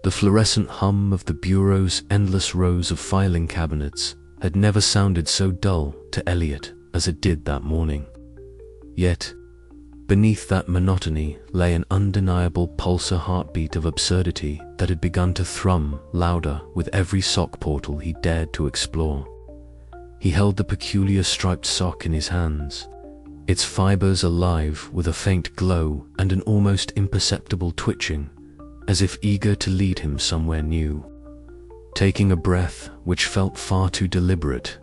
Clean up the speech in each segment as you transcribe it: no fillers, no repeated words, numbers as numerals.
The fluorescent hum of the bureau's endless rows of filing cabinets had never sounded so dull to Eliot as it did that morning. Yet, beneath that monotony lay an undeniable pulsar heartbeat of absurdity that had begun to thrum louder with every sock portal he dared to explore. He held the peculiar striped sock in his hands, its fibers alive with a faint glow and an almost imperceptible twitching, as if eager to lead him somewhere new. Taking a breath which felt far too deliberate,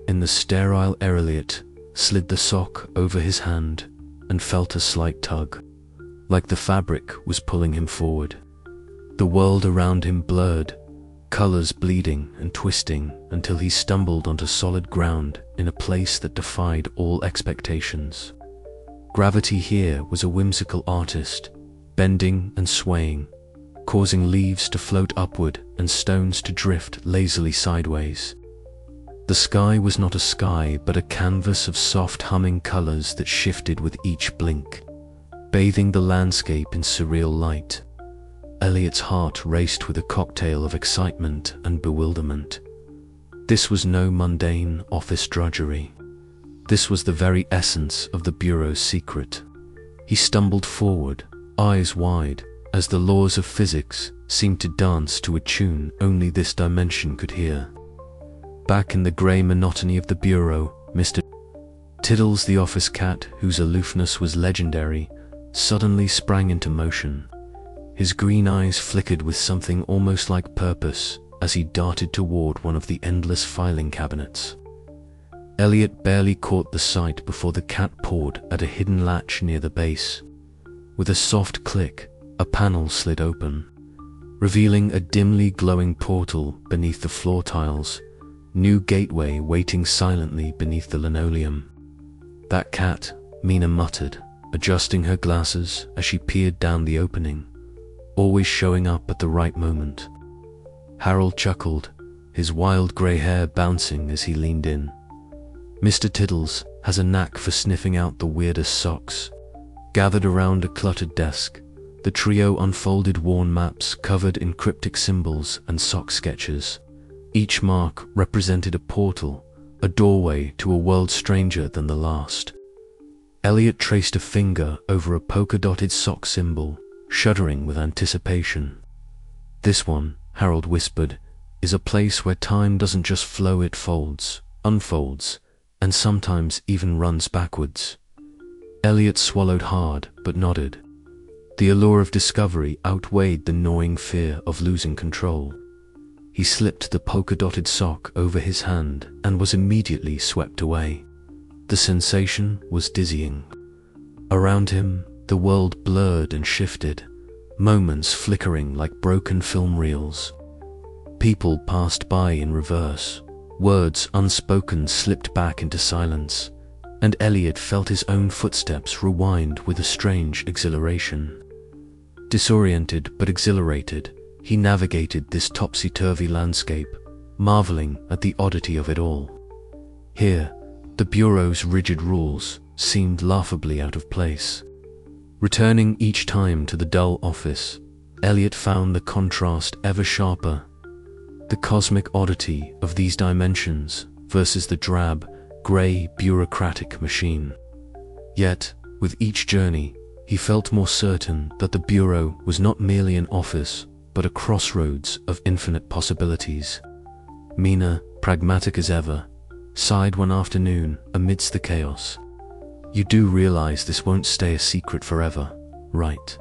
in the sterile air Eliot slid the sock over his hand and felt a slight tug, like the fabric was pulling him forward. The world around him blurred, colors bleeding and twisting until he stumbled onto solid ground in a place that defied all expectations. Gravity here was a whimsical artist, bending and swaying, causing leaves to float upward and stones to drift lazily sideways. The sky was not a sky, but a canvas of soft humming colors that shifted with each blink, bathing the landscape in surreal light. Eliot's heart raced with a cocktail of excitement and bewilderment. This was no mundane office drudgery. This was the very essence of the Bureau's secret. He stumbled forward, eyes wide, as the laws of physics seemed to dance to a tune only this dimension could hear. Back in the grey monotony of the Bureau, Mr. Tiddles, the office cat, whose aloofness was legendary, suddenly sprang into motion. His green eyes flickered with something almost like purpose as he darted toward one of the endless filing cabinets. Eliot barely caught the sight before the cat pawed at a hidden latch near the base. With a soft click, a panel slid open, revealing a dimly glowing portal beneath the floor tiles, new gateway waiting silently beneath the linoleum. "That cat," Mina muttered, adjusting her glasses as she peered down the opening, always showing up at the right moment. Harold chuckled, his wild grey hair bouncing as he leaned in. "Mr. Tiddles has a knack for sniffing out the weirdest socks." Gathered around a cluttered desk, the trio unfolded worn maps covered in cryptic symbols and sock sketches. Each mark represented a portal, a doorway to a world stranger than the last. Eliot traced a finger over a polka-dotted sock symbol, shuddering with anticipation. "This one," Harold whispered, "is a place where time doesn't just flow, it folds, unfolds, and sometimes even runs backwards." Eliot swallowed hard, but nodded. The allure of discovery outweighed the gnawing fear of losing control. He slipped the polka-dotted sock over his hand and was immediately swept away. The sensation was dizzying. Around him, the world blurred and shifted, moments flickering like broken film reels. People passed by in reverse, words unspoken slipped back into silence, and Eliot felt his own footsteps rewind with a strange exhilaration. Disoriented but exhilarated, he navigated this topsy-turvy landscape, marveling at the oddity of it all. Here, the Bureau's rigid rules seemed laughably out of place. Returning each time to the dull office, Eliot found the contrast ever sharper. The cosmic oddity of these dimensions versus the drab, grey, bureaucratic machine. Yet, with each journey, he felt more certain that the Bureau was not merely an office, but a crossroads of infinite possibilities. Mina, pragmatic as ever, sighed one afternoon amidst the chaos. "You do realize this won't stay a secret forever, right?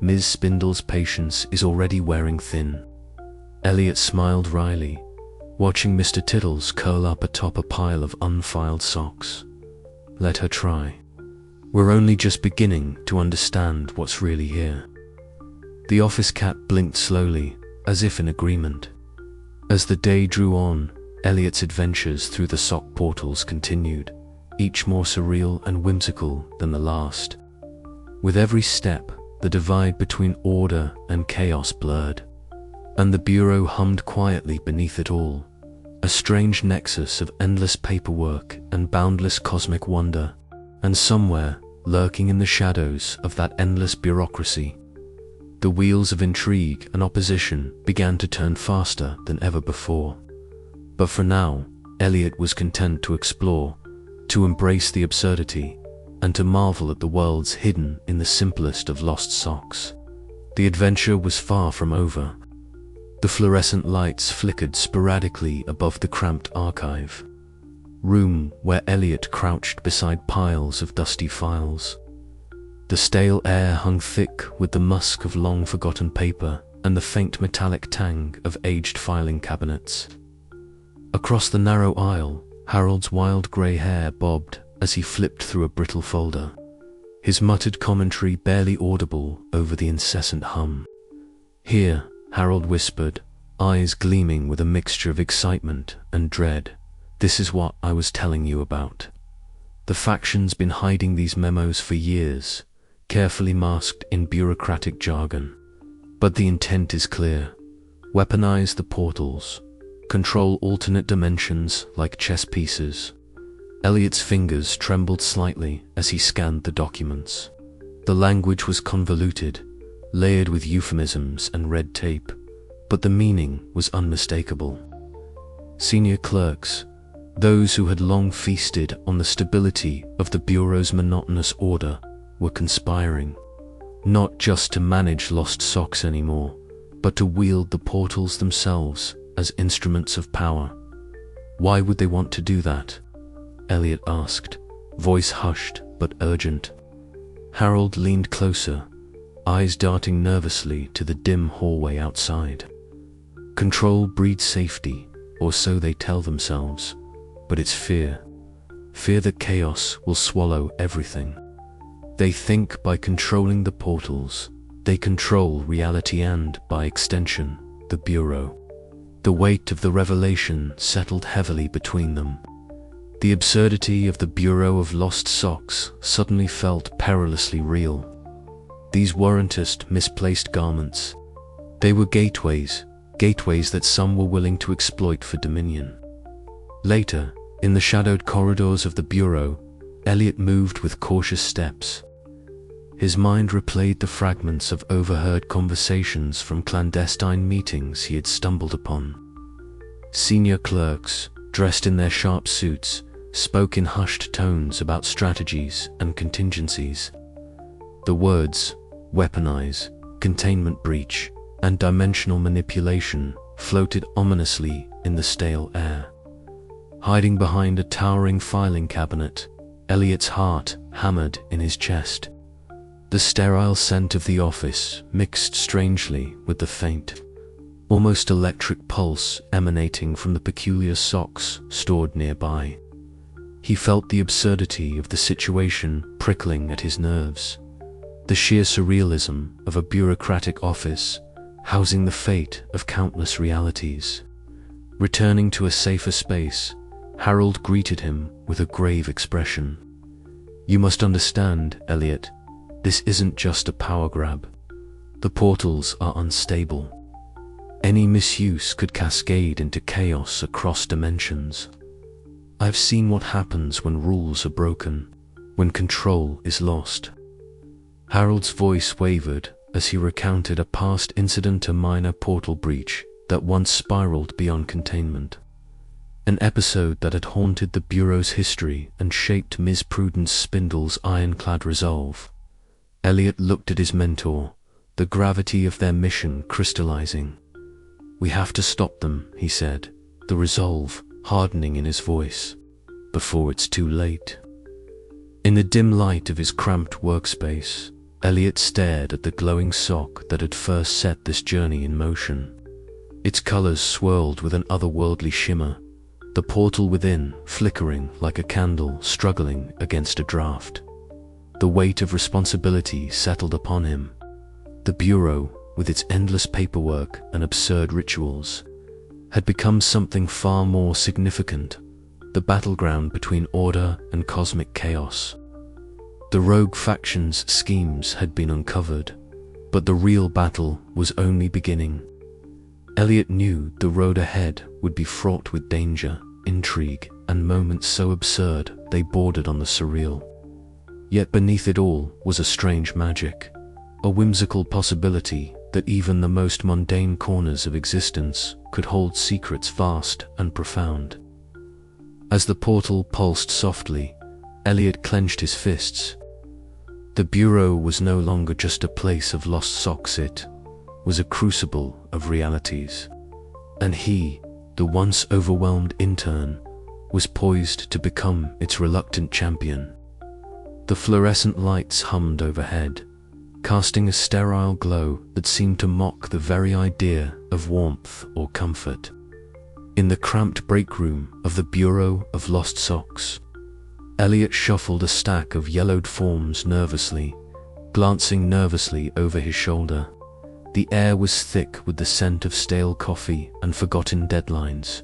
Ms. Spindle's patience is already wearing thin." Eliot smiled wryly, watching Mr. Tiddles curl up atop a pile of unfiled socks. "Let her try. We're only just beginning to understand what's really here." The office cat blinked slowly, as if in agreement. As the day drew on, Eliot's adventures through the sock portals continued, each more surreal and whimsical than the last. With every step, the divide between order and chaos blurred, and the Bureau hummed quietly beneath it all, a strange nexus of endless paperwork and boundless cosmic wonder, and somewhere, lurking in the shadows of that endless bureaucracy, The wheels of intrigue and opposition began to turn faster than ever before. But for now, Eliot was content to explore, to embrace the absurdity, and to marvel at the worlds hidden in the simplest of lost socks. The adventure was far from over. The fluorescent lights flickered sporadically above the cramped archive room where Eliot crouched beside piles of dusty files. The stale air hung thick with the musk of long-forgotten paper and the faint metallic tang of aged filing cabinets. Across the narrow aisle, Harold's wild grey hair bobbed as he flipped through a brittle folder, his muttered commentary barely audible over the incessant hum. "Here," Harold whispered, eyes gleaming with a mixture of excitement and dread. "This is what I was telling you about. The faction's been hiding these memos for years, carefully masked in bureaucratic jargon. But the intent is clear. Weaponize the portals. Control alternate dimensions like chess pieces." Eliot's fingers trembled slightly as he scanned the documents. The language was convoluted, layered with euphemisms and red tape, but the meaning was unmistakable. Senior clerks, those who had long feasted on the stability of the Bureau's monotonous order, were conspiring, not just to manage lost socks anymore, but to wield the portals themselves as instruments of power. Why would they want to do that? Eliot asked, voice hushed but urgent. Harold leaned closer, eyes darting nervously to the dim hallway outside. Control breeds safety, or so they tell themselves, but it's fear. Fear that chaos will swallow everything. They think by controlling the portals, they control reality and, by extension, the Bureau. The weight of the revelation settled heavily between them. The absurdity of the Bureau of Lost Socks suddenly felt perilously real. These weren't just misplaced garments. They were gateways that some were willing to exploit for dominion. Later, in the shadowed corridors of the Bureau, Eliot moved with cautious steps. His mind replayed the fragments of overheard conversations from clandestine meetings he had stumbled upon. Senior clerks, dressed in their sharp suits, spoke in hushed tones about strategies and contingencies. The words, weaponize, containment breach, and dimensional manipulation floated ominously in the stale air. Hiding behind a towering filing cabinet, Eliot's heart hammered in his chest. The sterile scent of the office mixed strangely with the faint, almost electric pulse emanating from the peculiar socks stored nearby. He felt the absurdity of the situation prickling at his nerves. The sheer surrealism of a bureaucratic office housing the fate of countless realities. Returning to a safer space, Harold greeted him with a grave expression. "You must understand, Eliot, this isn't just a power grab. The portals are unstable. Any misuse could cascade into chaos across dimensions. I've seen what happens when rules are broken, when control is lost." Harold's voice wavered as he recounted a past incident, a minor portal breach that once spiraled beyond containment. An episode that had haunted the Bureau's history and shaped Ms. Prudence Spindle's ironclad resolve. Eliot looked at his mentor, the gravity of their mission crystallizing. "We have to stop them," he said, the resolve hardening in his voice, "before it's too late." In the dim light of his cramped workspace, Eliot stared at the glowing sock that had first set this journey in motion. Its colors swirled with an otherworldly shimmer, the portal within flickering like a candle struggling against a draft. The weight of responsibility settled upon him. The Bureau, with its endless paperwork and absurd rituals, had become something far more significant, the battleground between order and cosmic chaos. The rogue faction's schemes had been uncovered, but the real battle was only beginning. Eliot knew the road ahead would be fraught with danger, intrigue, and moments so absurd they bordered on the surreal. Yet beneath it all was a strange magic. a whimsical possibility that even the most mundane corners of existence could hold secrets vast and profound. As the portal pulsed softly, Eliot clenched his fists. The bureau was no longer just a place of lost socks, it was a crucible of realities. And he, the once overwhelmed intern, was poised to become its reluctant champion. The fluorescent lights hummed overhead, casting a sterile glow that seemed to mock the very idea of warmth or comfort. In the cramped break room of the Bureau of Lost Socks, Eliot shuffled a stack of yellowed forms nervously, glancing nervously over his shoulder. The air was thick with the scent of stale coffee and forgotten deadlines.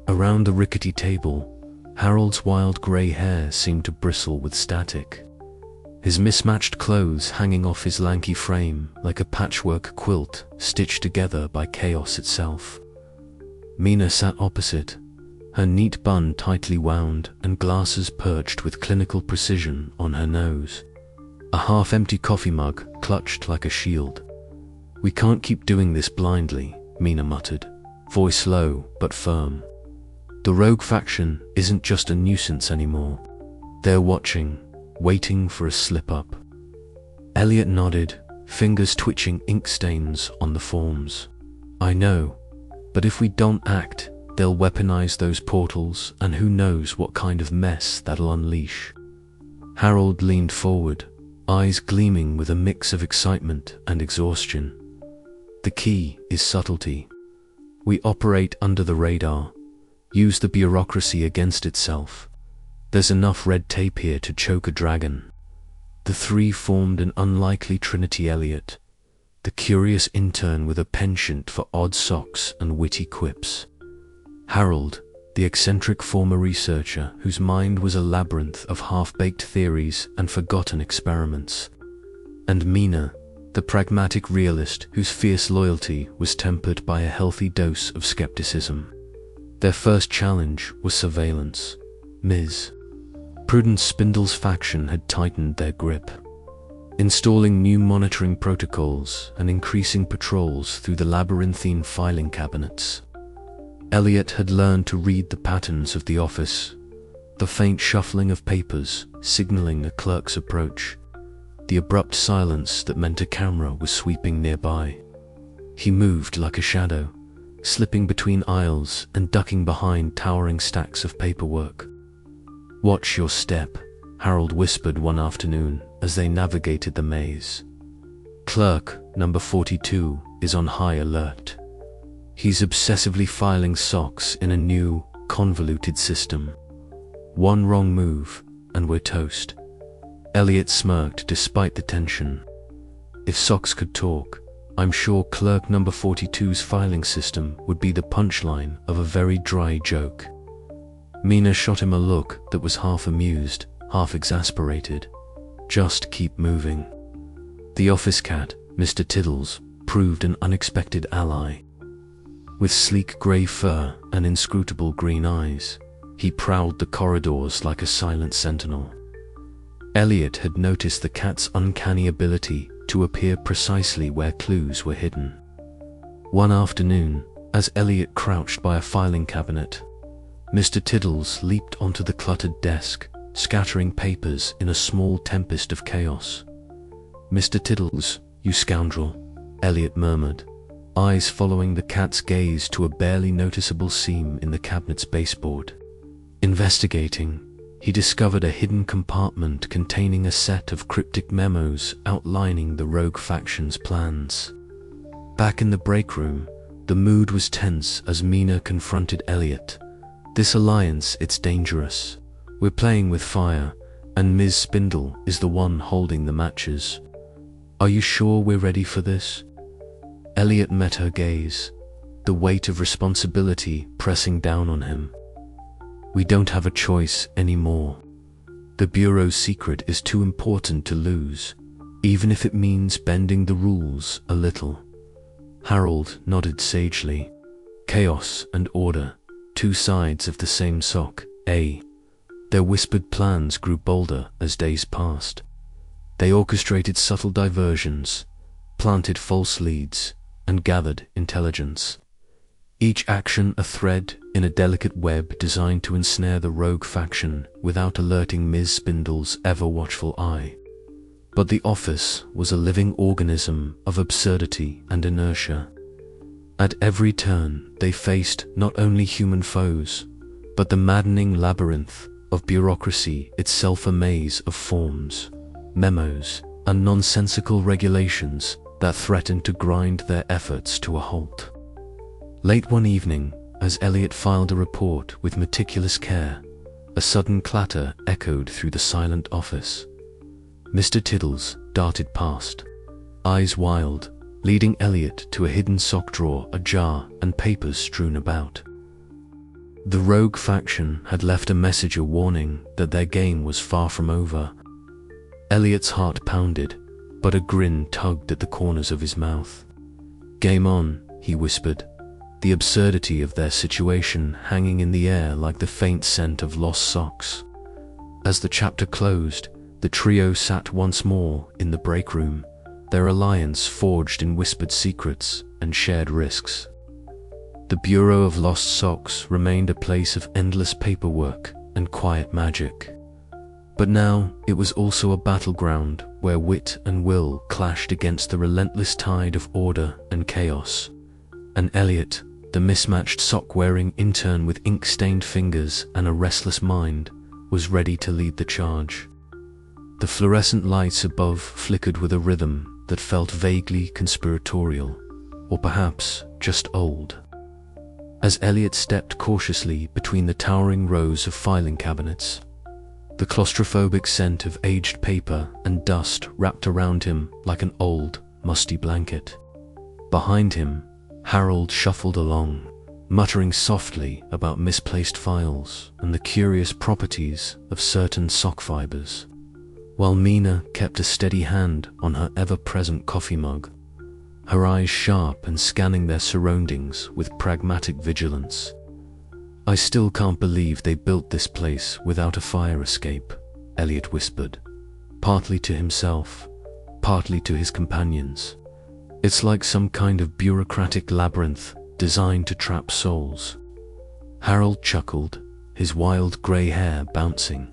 Around the rickety table, Harold's wild grey hair seemed to bristle with static, his mismatched clothes hanging off his lanky frame like a patchwork quilt stitched together by chaos itself. Mina sat opposite, her neat bun tightly wound and glasses perched with clinical precision on her nose. A half-empty coffee mug clutched like a shield. "We can't keep doing this blindly," Mina muttered, voice low but firm. "The rogue faction isn't just a nuisance anymore. They're watching, waiting for a slip-up." Eliot nodded, fingers twitching ink stains on the forms. "I know, but if we don't act, they'll weaponize those portals, and who knows what kind of mess that'll unleash." Harold leaned forward, eyes gleaming with a mix of excitement and exhaustion. "The key is subtlety. We operate under the radar, use the bureaucracy against itself. There's enough red tape here to choke a dragon." The three formed an unlikely trinity: Eliot, the curious intern with a penchant for odd socks and witty quips; Harold, the eccentric former researcher whose mind was a labyrinth of half-baked theories and forgotten experiments; and Mina, the pragmatic realist whose fierce loyalty was tempered by a healthy dose of skepticism. Their first challenge was surveillance. Ms. Prudence Spindle's faction had tightened their grip, installing new monitoring protocols and increasing patrols through the labyrinthine filing cabinets. Eliot had learned to read the patterns of the office, the faint shuffling of papers signaling a clerk's approach, the abrupt silence that meant a camera was sweeping nearby. He moved like a shadow, slipping between aisles and ducking behind towering stacks of paperwork. "Watch your step," Harold whispered one afternoon as they navigated the maze. "Clerk number 42 is on high alert. He's obsessively filing socks in a new, convoluted system. One wrong move, and we're toast." Eliot smirked despite the tension. If socks could talk, I'm sure clerk number 42's filing system would be the punchline of a very dry joke. Mina shot him a look that was half amused, half exasperated. "Just keep moving." The office cat, Mr. Tiddles, proved an unexpected ally. With sleek grey fur and inscrutable green eyes, he prowled the corridors like a silent sentinel. Eliot had noticed the cat's uncanny ability to appear precisely where clues were hidden. One afternoon, as Eliot crouched by a filing cabinet, Mr. Tiddles leaped onto the cluttered desk, scattering papers in a small tempest of chaos. "Mr. Tiddles, you scoundrel," Eliot murmured, eyes following the cat's gaze to a barely noticeable seam in the cabinet's baseboard. Investigating, he discovered a hidden compartment containing a set of cryptic memos outlining the rogue faction's plans. Back in the break room, the mood was tense as Mina confronted Eliot. "This alliance, it's dangerous. We're playing with fire, and Ms. Spindle is the one holding the matches. Are you sure we're ready for this?" Eliot met her gaze, the weight of responsibility pressing down on him. "We don't have a choice anymore. The Bureau's secret is too important to lose, even if it means bending the rules a little." Harold nodded sagely. Chaos and order, two sides of the same sock, eh? Their whispered plans grew bolder as days passed. They orchestrated subtle diversions, planted false leads, and gathered intelligence. Each action a thread in a delicate web designed to ensnare the rogue faction without alerting Ms. Spindle's ever-watchful eye. But the office was a living organism of absurdity and inertia. At every turn, they faced not only human foes, but the maddening labyrinth of bureaucracy itself, a maze of forms, memos, and nonsensical regulations that threatened to grind their efforts to a halt. Late one evening, as Eliot filed a report with meticulous care, a sudden clatter echoed through the silent office. Mr. Tiddles darted past, eyes wild, leading Eliot to a hidden sock drawer ajar and papers strewn about. The rogue faction had left a message, a warning that their game was far from over. Eliot's heart pounded, but a grin tugged at the corners of his mouth. "Game on," he whispered, the absurdity of their situation hanging in the air like the faint scent of lost socks. As the chapter closed, the trio sat once more in the break room, their alliance forged in whispered secrets and shared risks. The Bureau of Lost Socks remained a place of endless paperwork and quiet magic. But now it was also a battleground where wit and will clashed against the relentless tide of order and chaos. And Eliot, the mismatched sock-wearing intern with ink-stained fingers and a restless mind, was ready to lead the charge. The fluorescent lights above flickered with a rhythm that felt vaguely conspiratorial, or perhaps just old. As Eliot stepped cautiously between the towering rows of filing cabinets, the claustrophobic scent of aged paper and dust wrapped around him like an old, musty blanket. Behind him, Harold shuffled along, muttering softly about misplaced files and the curious properties of certain sock fibers, while Mina kept a steady hand on her ever-present coffee mug, her eyes sharp and scanning their surroundings with pragmatic vigilance. "I still can't believe they built this place without a fire escape," Eliot whispered, partly to himself, partly to his companions. "It's like some kind of bureaucratic labyrinth designed to trap souls." Harold chuckled, his wild grey hair bouncing.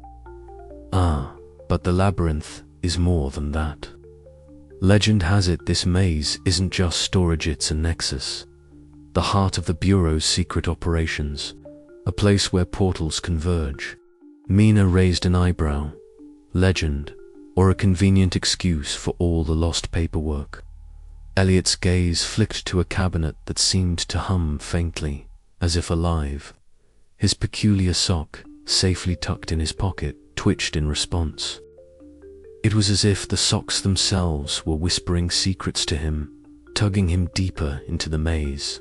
"Ah, but the labyrinth is more than that. Legend has it this maze isn't just storage, it's a nexus, the heart of the Bureau's secret operations, a place where portals converge." Mina raised an eyebrow. Legend, or a convenient excuse for all the lost paperwork? Eliot's gaze flicked to a cabinet that seemed to hum faintly, as if alive. His peculiar sock, safely tucked in his pocket, twitched in response. It was as if the socks themselves were whispering secrets to him, tugging him deeper into the maze.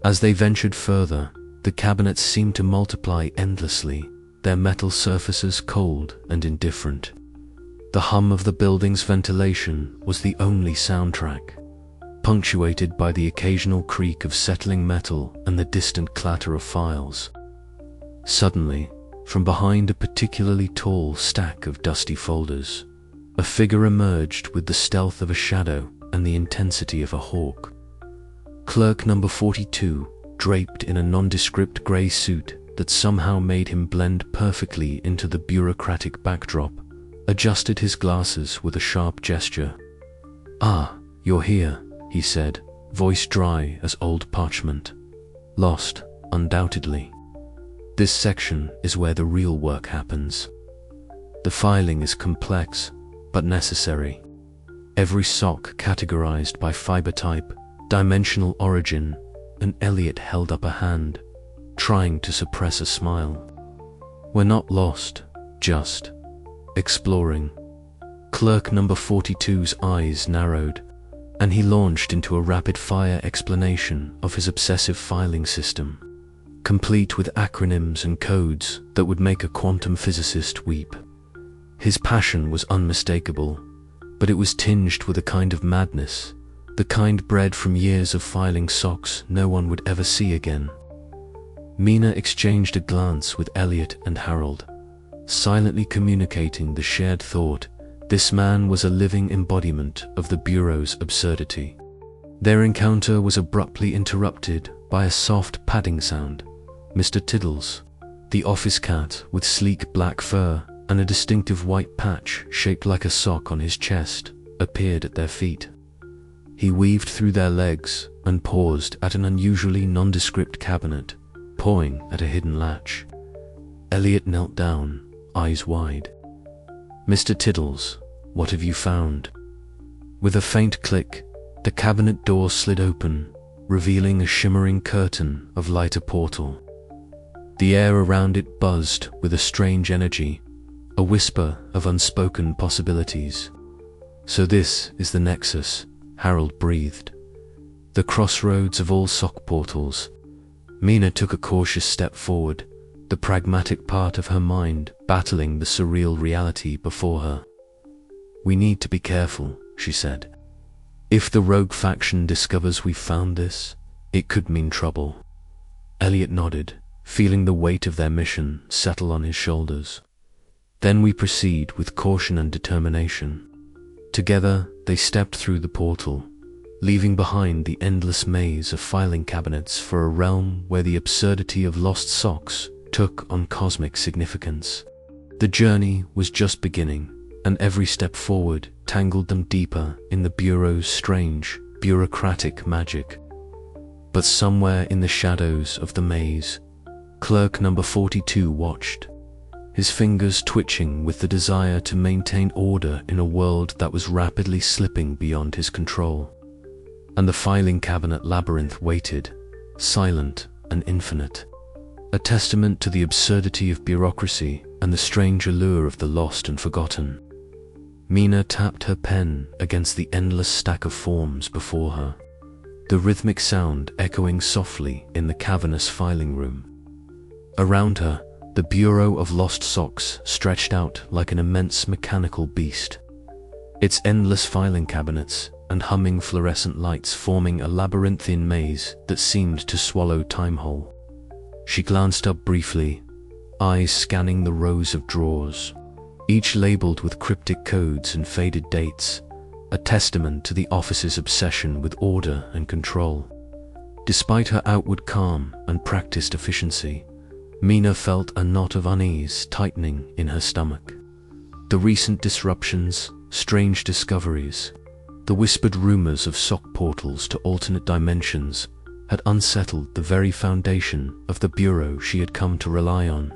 As they ventured further, the cabinets seemed to multiply endlessly, their metal surfaces cold and indifferent. The hum of the building's ventilation was the only soundtrack, punctuated by the occasional creak of settling metal and the distant clatter of files. Suddenly, from behind a particularly tall stack of dusty folders, a figure emerged with the stealth of a shadow and the intensity of a hawk. Clerk number 42, draped in a nondescript grey suit that somehow made him blend perfectly into the bureaucratic backdrop, adjusted his glasses with a sharp gesture. "Ah, you're here," he said, voice dry as old parchment. "Lost, undoubtedly. This section is where the real work happens. The filing is complex, but necessary. Every sock categorized by fiber type, dimensional origin," and Eliot held up a hand, trying to suppress a smile. "We're not lost, just exploring." Clerk number 42's eyes narrowed, and he launched into a rapid-fire explanation of his obsessive filing system, complete with acronyms and codes that would make a quantum physicist weep. His passion was unmistakable, but it was tinged with a kind of madness, the kind bred from years of filing socks no one would ever see again. Mina exchanged a glance with Eliot and Harold, silently communicating the shared thought This man was a living embodiment of the Bureau's absurdity. Their encounter was abruptly interrupted by a soft padding sound. Mr. Tiddles, the office cat with sleek black fur and a distinctive white patch shaped like a sock on his chest, appeared at their feet. He weaved through their legs and paused at an unusually nondescript cabinet, pawing at a hidden latch. Eliot knelt down, eyes wide. "Mr. Tiddles, what have you found?" With a faint click, the cabinet door slid open, revealing a shimmering curtain of lighter portal. The air around it buzzed with a strange energy, a whisper of unspoken possibilities. "So this is the Nexus," Harold breathed. "The crossroads of all sock portals." Mina took a cautious step forward, the pragmatic part of her mind battling the surreal reality before her. "We need to be careful," she said. "If the rogue faction discovers we found this, it could mean trouble." Eliot nodded, feeling the weight of their mission settle on his shoulders. "Then we proceed with caution and determination." Together, they stepped through the portal, leaving behind the endless maze of filing cabinets for a realm where the absurdity of lost socks took on cosmic significance. The journey was just beginning, and every step forward tangled them deeper in the Bureau's strange, bureaucratic magic. But somewhere in the shadows of the maze, Clerk number 42 watched, his fingers twitching with the desire to maintain order in a world that was rapidly slipping beyond his control. And the filing cabinet labyrinth waited, silent and infinite, a testament to the absurdity of bureaucracy and the strange allure of the lost and forgotten. Mina tapped her pen against the endless stack of forms before her, the rhythmic sound echoing softly in the cavernous filing room. Around her, the Bureau of Lost Socks stretched out like an immense mechanical beast, its endless filing cabinets and humming fluorescent lights forming a labyrinthine maze that seemed to swallow time whole. She glanced up briefly, eyes scanning the rows of drawers, each labeled with cryptic codes and faded dates, a testament to the office's obsession with order and control. Despite her outward calm and practiced efficiency, Mina felt a knot of unease tightening in her stomach. The recent disruptions, strange discoveries, the whispered rumors of sock portals to alternate dimensions had unsettled the very foundation of the Bureau she had come to rely on.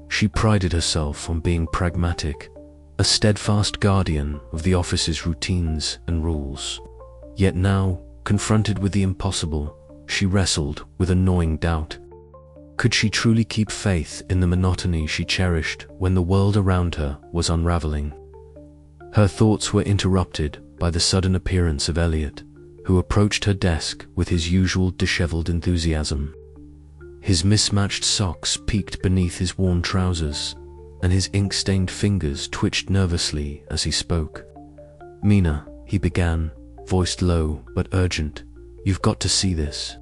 She prided herself on being pragmatic, a steadfast guardian of the office's routines and rules. Yet now, confronted with the impossible, she wrestled with a gnawing doubt. Could she truly keep faith in the monotony she cherished when the world around her was unraveling? Her thoughts were interrupted by the sudden appearance of Eliot, who approached her desk with his usual disheveled enthusiasm. His mismatched socks peeked beneath his worn trousers, and his ink-stained fingers twitched nervously as he spoke. "Mina," he began, voiced low but urgent, "you've got to see this.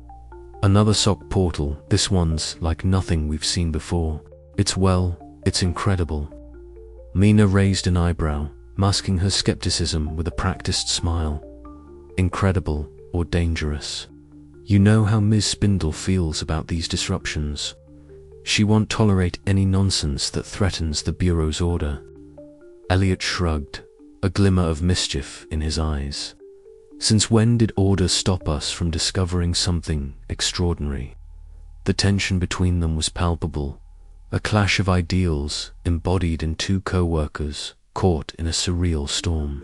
Another sock portal, this one's like nothing we've seen before. It's incredible." Mina raised an eyebrow, masking her skepticism with a practiced smile. "Incredible or dangerous? You know how Ms. Spindle feels about these disruptions. She won't tolerate any nonsense that threatens the Bureau's order." Eliot shrugged, a glimmer of mischief in his eyes. Since when did order stop us from discovering something extraordinary? The tension between them was palpable, a clash of ideals embodied in two co-workers caught in a surreal storm.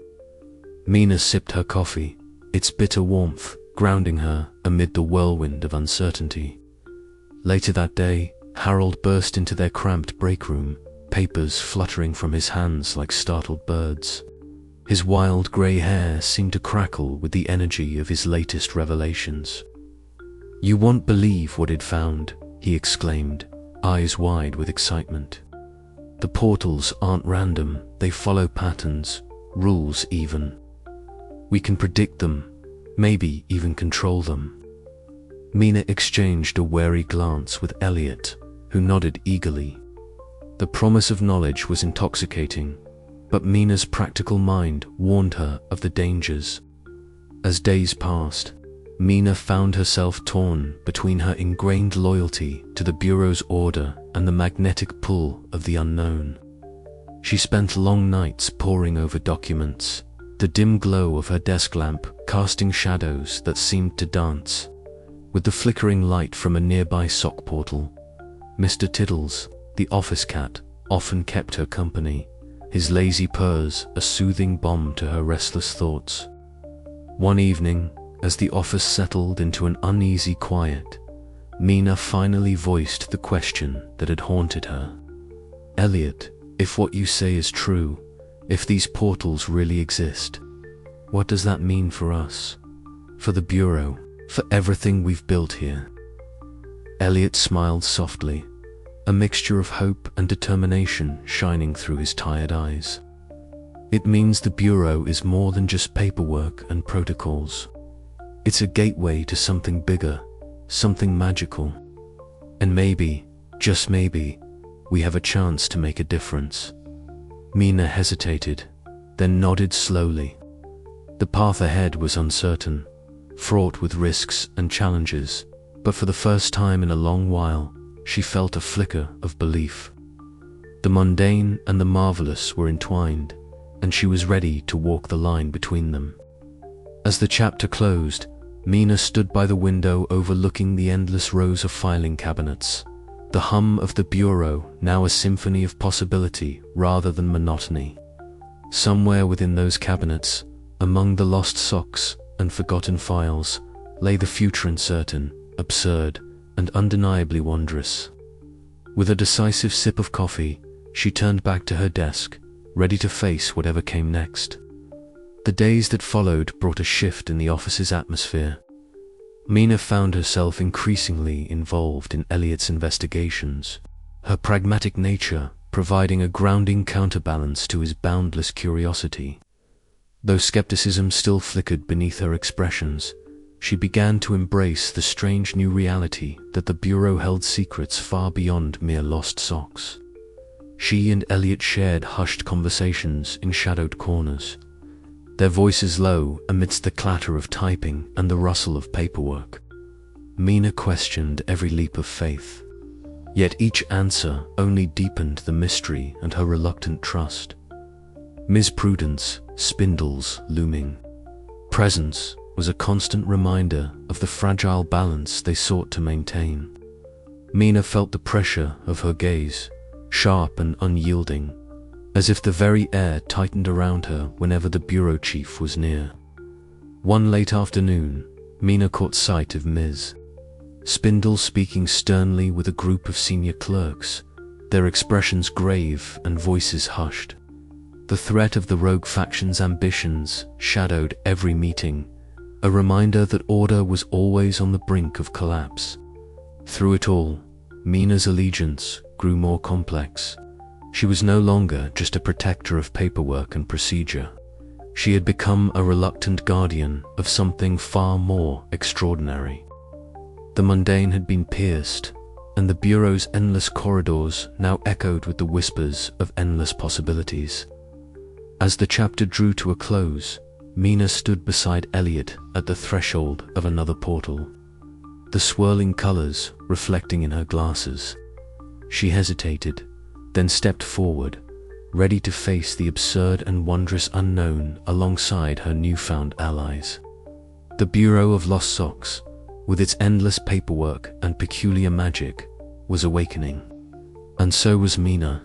Mina sipped her coffee, its bitter warmth grounding her amid the whirlwind of uncertainty. Later that day, Harold burst into their cramped break room, papers fluttering from his hands like startled birds. His wild grey hair seemed to crackle with the energy of his latest revelations. "You won't believe what it found," he exclaimed, eyes wide with excitement. "The portals aren't random, they follow patterns, rules even. We can predict them, maybe even control them." Mina exchanged a wary glance with Eliot, who nodded eagerly. The promise of knowledge was intoxicating, but Mina's practical mind warned her of the dangers. As days passed, Mina found herself torn between her ingrained loyalty to the Bureau's order and the magnetic pull of the unknown. She spent long nights poring over documents, the dim glow of her desk lamp casting shadows that seemed to dance with the flickering light from a nearby sock portal. Mr. Tiddles, the office cat, often kept her company, his lazy purrs a soothing balm to her restless thoughts. One evening, as the office settled into an uneasy quiet, Mina finally voiced the question that had haunted her. "Eliot, if what you say is true, if these portals really exist, what does that mean for us? For the Bureau, for everything we've built here?" Eliot smiled softly, a mixture of hope and determination shining through his tired eyes. "It means the Bureau is more than just paperwork and protocols. It's a gateway to something bigger, something magical. And maybe, just maybe, we have a chance to make a difference." Mina hesitated, then nodded slowly. The path ahead was uncertain, fraught with risks and challenges, but for the first time in a long while, she felt a flicker of belief. The mundane and the marvelous were entwined, and she was ready to walk the line between them. As the chapter closed, Mina stood by the window overlooking the endless rows of filing cabinets, the hum of the Bureau now a symphony of possibility rather than monotony. Somewhere within those cabinets, among the lost socks and forgotten files, lay the future uncertain, absurd, and undeniably wondrous. With a decisive sip of coffee, she turned back to her desk, ready to face whatever came next. The days that followed brought a shift in the office's atmosphere. Mina found herself increasingly involved in Eliot's investigations, her pragmatic nature providing a grounding counterbalance to his boundless curiosity. Though skepticism still flickered beneath her expressions, she began to embrace the strange new reality that the Bureau held secrets far beyond mere lost socks. She and Eliot shared hushed conversations in shadowed corners, their voices low amidst the clatter of typing and the rustle of paperwork. Mina questioned every leap of faith, yet each answer only deepened the mystery and her reluctant trust. Ms. Prudence, Spindle's looming presence was a constant reminder of the fragile balance they sought to maintain. Mina felt the pressure of her gaze, sharp and unyielding, as if the very air tightened around her whenever the bureau chief was near. One late afternoon, Mina caught sight of Ms. Spindle speaking sternly with a group of senior clerks, their expressions grave and voices hushed. The threat of the rogue faction's ambitions shadowed every meeting, a reminder that order was always on the brink of collapse. Through it all, Mina's allegiance grew more complex. She was no longer just a protector of paperwork and procedure. She had become a reluctant guardian of something far more extraordinary. The mundane had been pierced, and the Bureau's endless corridors now echoed with the whispers of endless possibilities. As the chapter drew to a close, Mina stood beside Eliot at the threshold of another portal, the swirling colors reflecting in her glasses. She hesitated, then stepped forward, ready to face the absurd and wondrous unknown alongside her newfound allies. The Bureau of Lost Socks, with its endless paperwork and peculiar magic, was awakening. And so was Mina.